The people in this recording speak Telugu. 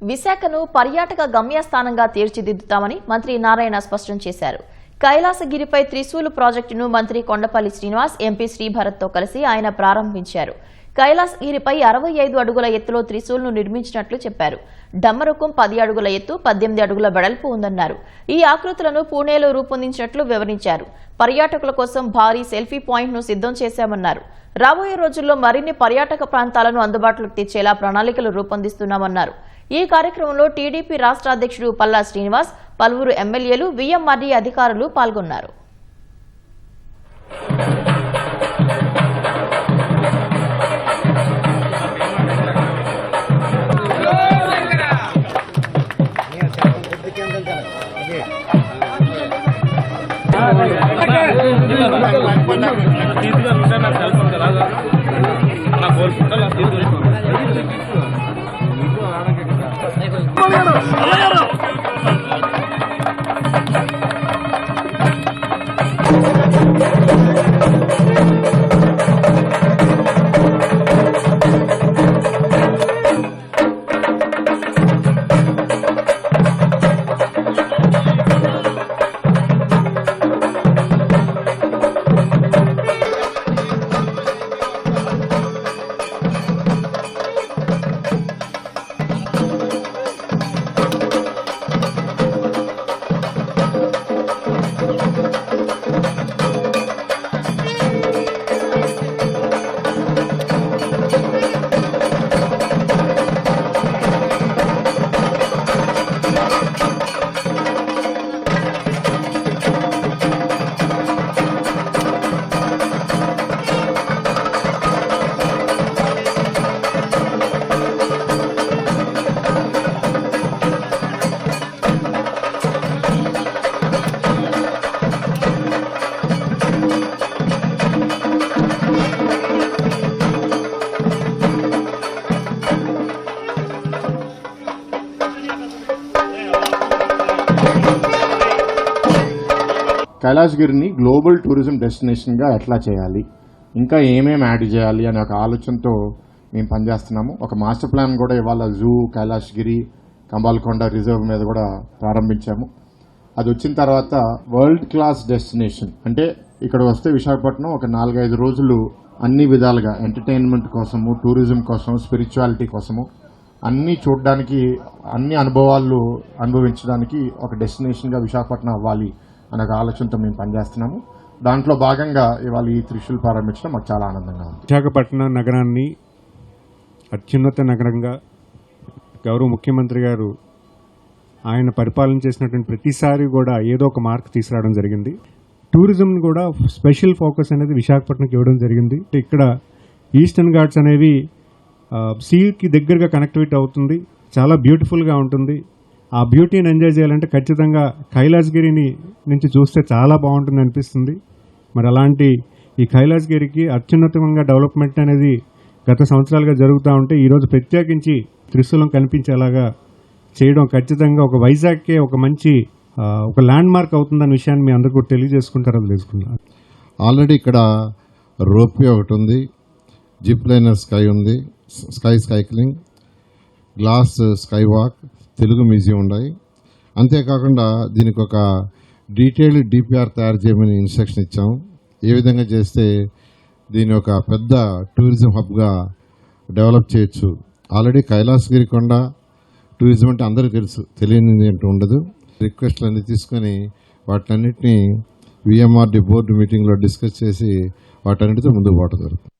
విశాఖను పర్యాటక గమ్యస్థానంగా తీర్చిదిద్దుతామని మంత్రి నారాయణ స్పష్టం చేశారు. కైలాసగిరిపై త్రిశూల్ ప్రాజెక్టును మంత్రి కొండపల్లి శ్రీనివాస్, ఎంపీ శ్రీభరత్తో కలిసి ఆయన ప్రారంభించారు. కైలాసగిరిపై 65 అడుగుల ఎత్తులో త్రిశూల్ను నిర్మించినట్లు చెప్పారు. డమ్మరుకం 10 అడుగుల ఎత్తు, 18 అడుగుల వెడల్పు ఉందన్నారు. ఈ ఆకృతులను పూణేలో రూపొందించినట్లు వివరించారు. పర్యాటకుల కోసం భారీ సెల్ఫీ పాయింట్ను సిద్ధం చేశామన్నారు. రాబోయే రోజుల్లో మరిన్ని పర్యాటక ప్రాంతాలను అందుబాటులోకి తెచ్చేలా ప్రణాళికలు రూపొందిస్తున్నామన్నారు. ఈ కార్యక్రమంలో టీడీపీ రాష్ట్ర అధ్యక్షుడు పల్లా శ్రీనివాస్, పలువురు ఎమ్మెల్యేలు, వీఎంఆర్డీ అధికారులు పాల్గొన్నారు. కైలాసగిరిని గ్లోబల్ టూరిజం డెస్టినేషన్గా ఎట్లా చేయాలి, ఇంకా ఏమేమి యాడ్ చేయాలి అనే ఒక ఆలోచనతో మేము పనిచేస్తున్నాము. ఒక మాస్టర్ ప్లాన్ కూడా ఇవాళ జూ, కైలాసగిరి, కంబాలకొండ రిజర్వ్ మీద కూడా ప్రారంభించాము. అది వచ్చిన తర్వాత వరల్డ్ క్లాస్ డెస్టినేషన్ అంటే ఇక్కడ వస్తే విశాఖపట్నం ఒక 4-5 రోజులు అన్ని విధాలుగా ఎంటర్టైన్మెంట్ కోసము, టూరిజం కోసం, స్పిరిచువాలిటీ కోసము అన్నీ చూడడానికి, అన్ని అనుభవాలు అనుభవించడానికి ఒక డెస్టినేషన్గా విశాఖపట్నం అవ్వాలి అనే ఆలోచనతో మేము పనిచేస్తున్నాము. దాంట్లో భాగంగా ఇవాళ ఈ త్రిశూల్ ప్రారంభించడం మాకు చాలా ఆనందంగా ఉంది. విశాఖపట్నం నగరాన్ని అత్యున్నత నగరంగా గౌరవ ముఖ్యమంత్రి గారు ఆయన పరిపాలన చేసినటువంటి ప్రతిసారి కూడా ఏదో ఒక మార్క్ తీసుకురావడం జరిగింది. టూరిజం కూడా స్పెషల్ ఫోకస్ అనేది విశాఖపట్నంకి ఇవ్వడం జరిగింది. ఇక్కడ ఈస్టర్న్ ఘాట్స్ అనేవి సీకి దగ్గరగా కనెక్టివిటీ అవుతుంది, చాలా బ్యూటిఫుల్గా ఉంటుంది. ఆ బ్యూటీని ఎంజాయ్ చేయాలంటే ఖచ్చితంగా కైలాసగిరిని నుంచి చూస్తే చాలా బాగుంటుంది అనిపిస్తుంది. మరి అలాంటి ఈ కైలాసగిరికి అత్యున్నతంగా డెవలప్మెంట్ అనేది గత సంవత్సరాలుగా జరుగుతూ ఉంటే ఈరోజు ప్రత్యేకించి త్రిశూలం కనిపించేలాగా చేయడం ఖచ్చితంగా ఒక వైజాగ్కే ఒక మంచి ఒక ల్యాండ్ మార్క్ అవుతుందన్న విషయాన్ని మీ అందరికీ తెలియజేసుకుంటారో తెలుసుకుంటారు. ఆల్రెడీ ఇక్కడ రోప్వే ఒకటి ఉంది, జిప్ లైనర్ స్కై ఉంది, sky cycling, glass sky walk, Telugu museum ఉన్నాయి. అంతేకాకుండా దీనికి ఒక డీటెయిల్డ్ డిపిఆర్ తయారు చేయమని ఇన్స్ట్రక్షన్ ఇచ్చాము. ఏ విధంగా చేస్తే దీని ఒక పెద్ద టూరిజం హబ్గా డెవలప్ చేయొచ్చు. ఆల్రెడీ కైలాసగిరి కొండ టూరిజం అంటే అందరికీ తెలుసు, తెలియనిది అంటూ ఉండదు. రిక్వెస్ట్లు అన్ని తీసుకొని వాటన్నిటిని విఎంఆర్డి బోర్డు మీటింగ్లో డిస్కస్ చేసి వాటన్నిటితో ముందుకు పోవడం జరుగుతుంది.